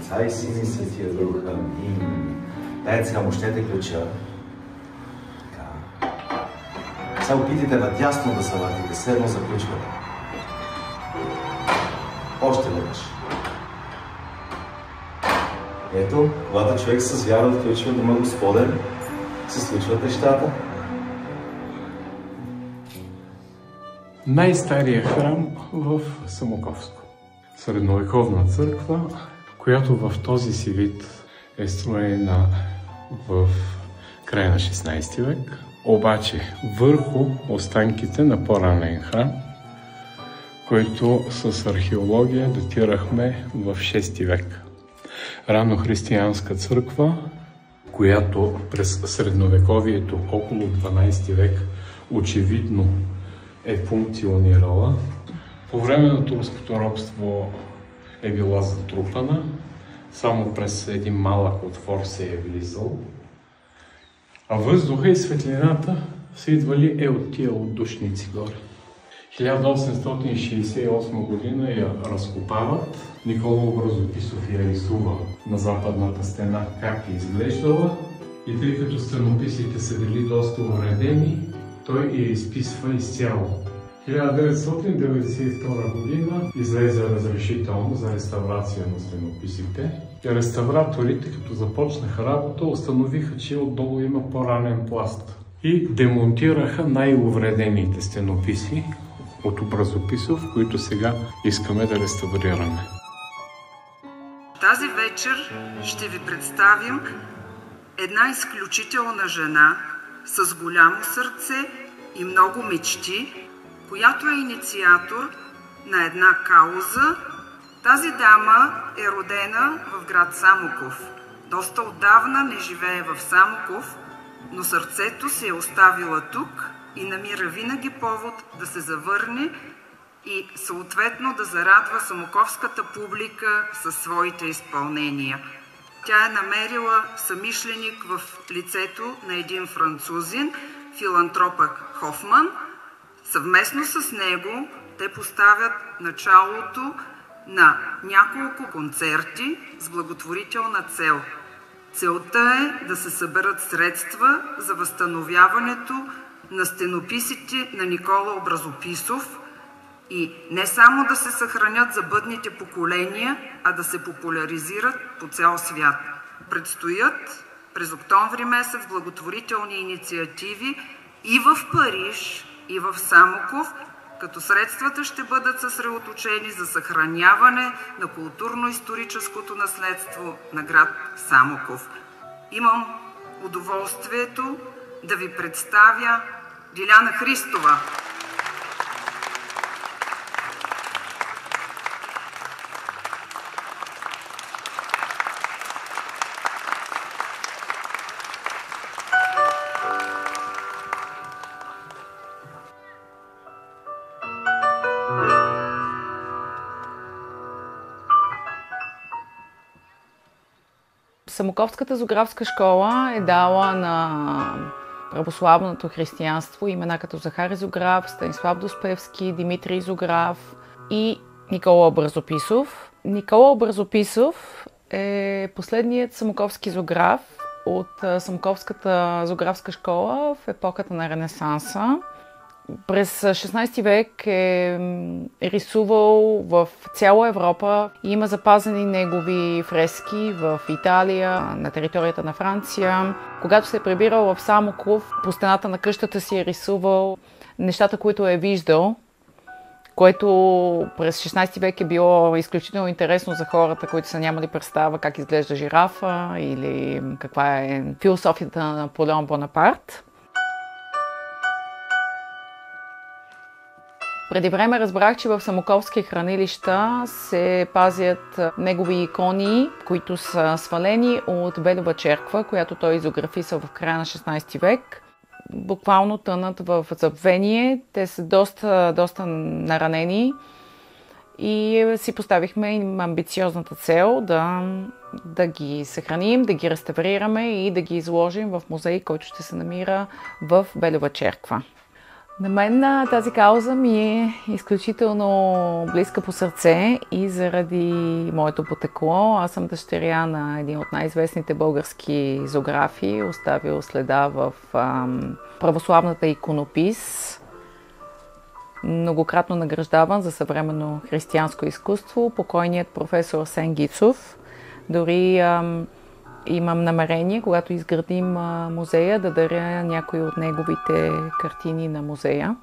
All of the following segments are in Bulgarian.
Отца и Сина и Светия Дух. Амин. Дайте сега мощете ключа. Така. Сега опитайте надясно да се въртите, все едно заключвате. Още веднъж. Ето, когато човек с вяра включва дома Господен, се случват нещата. Най-стария храм в Самоковско. Средновековна църква, която в този си вид е строена в края на 16 век, обаче върху останките на по-ранен храм, който с археология датирахме в 6 век. Ранохристиянска църква, която през средновековието около 12 век очевидно е функционирала. По време на турското робство е била затрупана, само през един малък отвор се е влизал, а въздуха и светлината са идвали от тия отдушници горе. 1868 година я разкопават. Никола Образописов я рисува на западната стена как е изглеждала и тъй като стенописите са били доста уредени, той я изписва изцяло. 1992 година излезе разрешително за реставрация на стенописите. Реставраторите, като започнаха работа, установиха, че отдолу има по-ранен пласт и демонтираха най-увредените стенописи от Образописов, които сега искаме да реставрираме. Тази вечер ще ви представим една изключителна жена с голямо сърце и много мечти, която е инициатор на една кауза. Тази дама е родена в град Самоков. Доста отдавна не живее в Самоков, но сърцето се е оставила тук и намира винаги повод да се завърне и съответно да зарадва самоковската публика със своите изпълнения. Тя е намерила съмишленик в лицето на един французин, филантропа Хофман. Съвместно с него те поставят началото на няколко концерти с благотворителна цел. Целта е да се съберат средства за възстановяването на стенописите на Никола Образописов и не само да се съхранят за бъдните поколения, а да се популяризират по цял свят. Предстоят през октомври месец благотворителни инициативи и в Париж, и в Самоков, като средствата ще бъдат съсредоточени за съхраняване на културно-историческото наследство на град Самоков. Имам удоволствието да ви представя Диляна Христова. Самоковската зоографска школа е дала на православното християнство имена като Захари Зограф, Станислав Доспевски, Димитрий Зограф и Никола Образописов. Никола Образописов е последният самоковски зоограф от Самоковската зоографска школа в епохата на Ренесанса. През 16 век е рисувал в цяла Европа и има запазени негови фрески в Италия, на територията на Франция. Когато се е прибирал в Самоков, по стената на къщата си е рисувал нещата, които е виждал, което през 16 век е било изключително интересно за хората, които са нямали представа как изглежда жирафа или каква е философията на Наполеон Бонапарт. Преди време разбрах, че в самоковски хранилища се пазят негови икони, които са свалени от Белова черква, която той изографисал в края на 16 век. Буквално тънат в забвение. Те са доста наранени и си поставихме амбициозната цел да ги съхраним, да ги реставрираме и да ги изложим в музей, който ще се намира в Белова черква. На мен тази кауза ми е изключително близка по сърце и заради моето потекло. Аз съм дъщеря на един от най-известните български зоографи, оставил следа в православната иконопис, многократно награждаван за съвременно християнско изкуство, покойният професор Асен Гицов. Дори имам намерение, когато изградим музея, да даря някои от неговите картини на музея.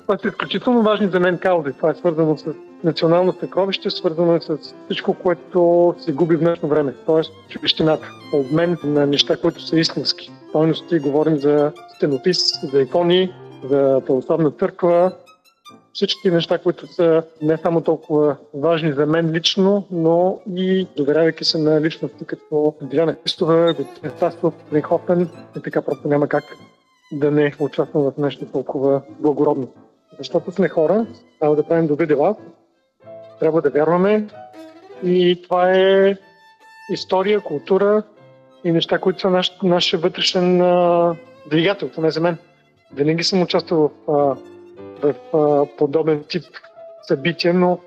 Това са изключително важни за мен каузи. Това е свързано с национално съкровище, свързано е с всичко, което се губи в днешно време. Тоест човещината. Обмен на неща, които са истински. Стойности, говорим за стенопис, за икони, за православна църква. Всички неща, които са не само толкова важни за мен лично, но и доверявайки се на личности като Диляна Христова, господин Стасов, господин Хофен, и така просто няма как да не участвам в нещо толкова благородно. Защото сме хора, трябва да правим добри дела, трябва да вярваме и това е история, култура и неща, които са нашия вътрешен двигател, поне за мен. Винаги съм участвал в подобен тип събития, но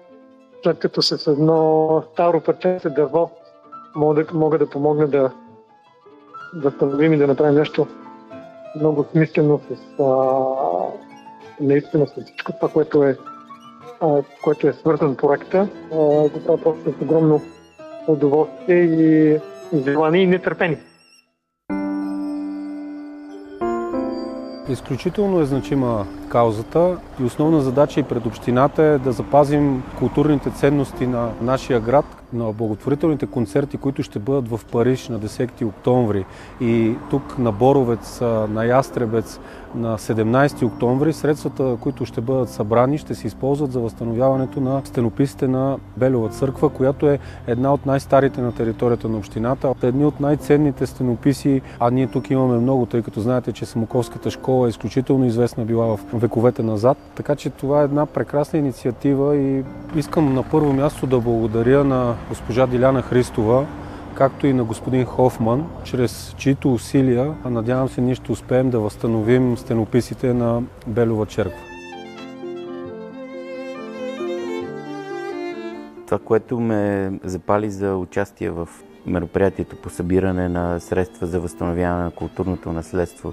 след като с едно старо парченце дърво мога да помогна да възстановим и да направим нещо много смислено наистина с всичко това, което е свързан проекта. Го правя просто с огромно удоволствие и желание и нетърпение. Изключително е значима каузата и основна задача и пред общината е да запазим културните ценности на нашия град, на благотворителните концерти, които ще бъдат в Париж на 10 октомври и тук на Боровец, на Ястребец на 17 октомври. Средствата, които ще бъдат събрани, ще се използват за възстановяването на стенописите на Белова църква, която е една от най-старите на територията на общината. Едни от най-ценните стенописи, а ние тук имаме много, тъй като знаете, че Самоковската школа е изключително известна била в вековете назад. Така че това е една прекрасна инициатива и искам на първо място да благодаря на госпожа Диляна Христова, както и на господин Хофман, чрез чието усилия, надявам се, ние ще успеем да възстановим стенописите на Белова черква. Това, което ме запали за участие в мероприятието по събиране на средства за възстановяване на културното наследство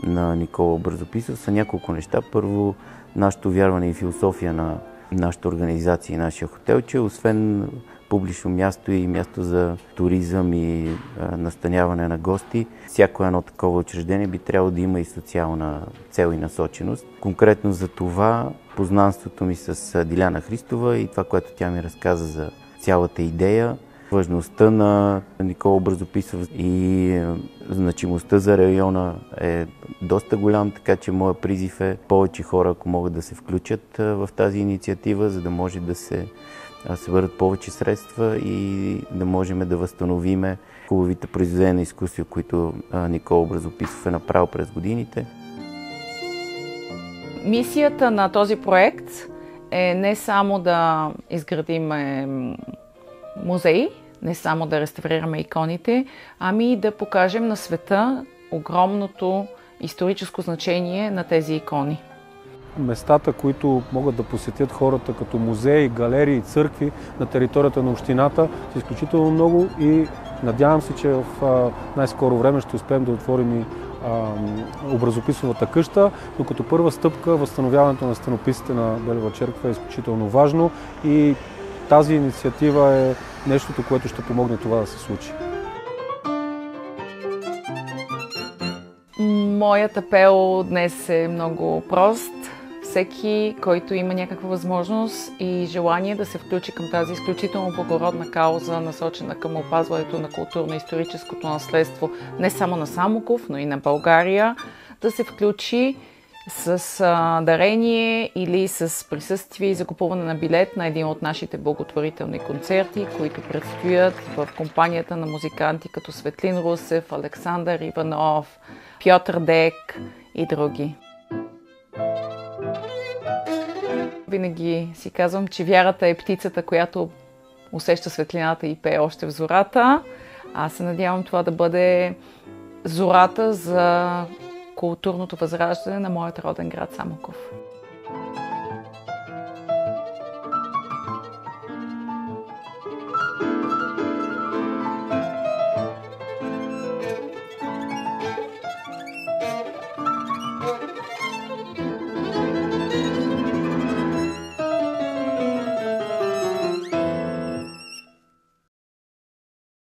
на Никола Бързописов, са няколко неща. Първо, нашето вярване и философия на нашата организация и нашия хотел, че освен публично място и място за туризъм и настаняване на гости, всяко едно такова учреждение би трябвало да има и социална цел и насоченост. Конкретно за това познанството ми с Диляна Христова и това, което тя ми разказа за цялата идея, важността на Никола Бързописов и значимостта за района е доста голям, така че моят призив е повече хора, ако могат да се включат в тази инициатива, за да може да се съберат повече средства и да можем да възстановиме хубавите произведения на изкуство, които Никола Бързописов е направил през годините. Мисията на този проект е не само да изградим музей, не само да реставрираме иконите, ами и да покажем на света огромното историческо значение на тези икони. Местата, които могат да посетят хората като музеи, галерии, църкви на територията на общината са изключително много и надявам се, че в най-скоро време ще успеем да отворим и образописовата къща, но като първа стъпка възстановяването на стенописите на Белова черква е изключително важно и тази инициатива е нещото, което ще помогне това да се случи. Моят апел днес е много прост. Всеки, който има някаква възможност и желание да се включи към тази изключително благородна кауза, насочена към опазването на културно-историческото наследство не само на Самоков, но и на България, да се включи с дарение или с присъствие и закупуване на билет на един от нашите благотворителни концерти, които предстоят в компанията на музиканти като Светлин Русев, Александър Иванов, Пьотър Дек и други. Винаги си казвам, че вярата е птицата, която усеща светлината и пее още в зората. Аз се надявам това да бъде зората за културното възраждане на моят роден град Самоков.